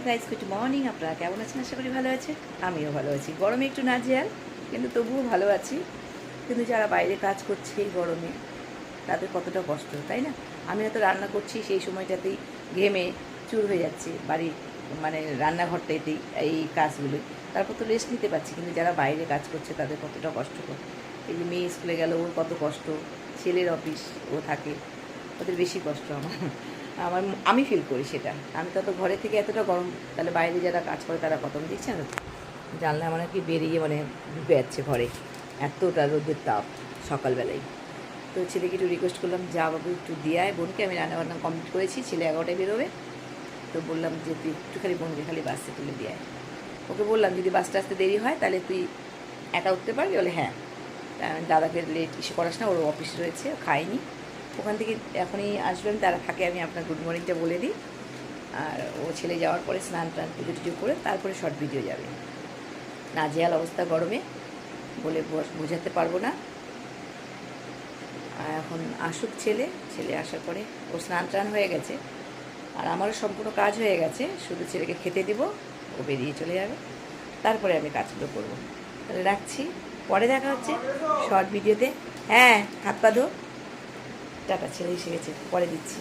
Guys, good morning. আপনারা কেমন আছেন? আশা করি ভালো আছে। আমিও ভালো আছি। গরমে একটু নাজেহাল, কিন্তু তবুও ভালো আছি। কিন্তু যারা বাইরে কাজ করছে এই গরমে, তাদের কতটা কষ্ট, তাই না? আমি হয়তো রান্না করছি, সেই সময়টাতেই ঘেমে চুর হয়ে যাচ্ছে বাড়ির, মানে রান্নাঘরটাতেই এই কাজগুলোই। তারপর তো রেস্ট নিতে পারছি, কিন্তু যারা বাইরে কাজ করছে তাদের কতটা কষ্টকর। এই যে মেয়ে স্কুলে গেল, ওর কত কষ্ট, ছেলের অফিস ও থাকে, ওদের বেশি কষ্ট। আমার আমি ফিল করি সেটা। আমি তো ঘরে থেকে এতটা গরম, তাহলে বাইরে যারা কাজ করে তারা কত দিচ্ছে না। জানলে আমার কি বেরিয়ে ঢুকে যাচ্ছে ঘরে, এতটা রোদের তাপ সকালবেলায়। তো ছেলেকে একটু রিকোয়েস্ট করলাম, যা বাবু একটু দিয়ে আয় বোনকে, আমি রান্নাবান্না কমপ্লিট করেছি, ছেলে 11টায় বেরোবে। তো বললাম যে তুই একটুখানি বোনকে খালি বাসে তুলে দিয়ে আয়। ওকে বললাম যদি বাসটা আসতে দেরি হয় তাহলে তুই একা উঠতে পারবি? বলে হ্যাঁ। দাদাকে লেট ইসে করাস না, ওর অফিস রয়েছে, খাইনি। ওখান থেকে এখনই আসবেন, তারা থাকে, আমি আপনার গুড মর্নিংটা বলে দিই। আর ও ছেলে যাওয়ার পরে স্নান টান পুজো টুজো করে তারপরে শর্ট ভিডিও যাবে। নাজেহাল অবস্থা গরমে, বলে বোঝাতে পারবো না। আর এখন আসুক ছেলে, ছেলে আসার পরে ও স্নান টান হয়ে গেছে, আর আমারও সম্পূর্ণ কাজ হয়ে গেছে, শুধু ছেলেকে খেতে দিব, ও বেরিয়ে চলে যাবে, তারপরে আমি কাজগুলো করবো। তাহলে রাখছি, পরে দেখা হচ্ছে শর্ট ভিডিওতে। হ্যাঁ, হাত পা ধো। টাটা, ছেলে এসে গেছে, পরে দিচ্ছি।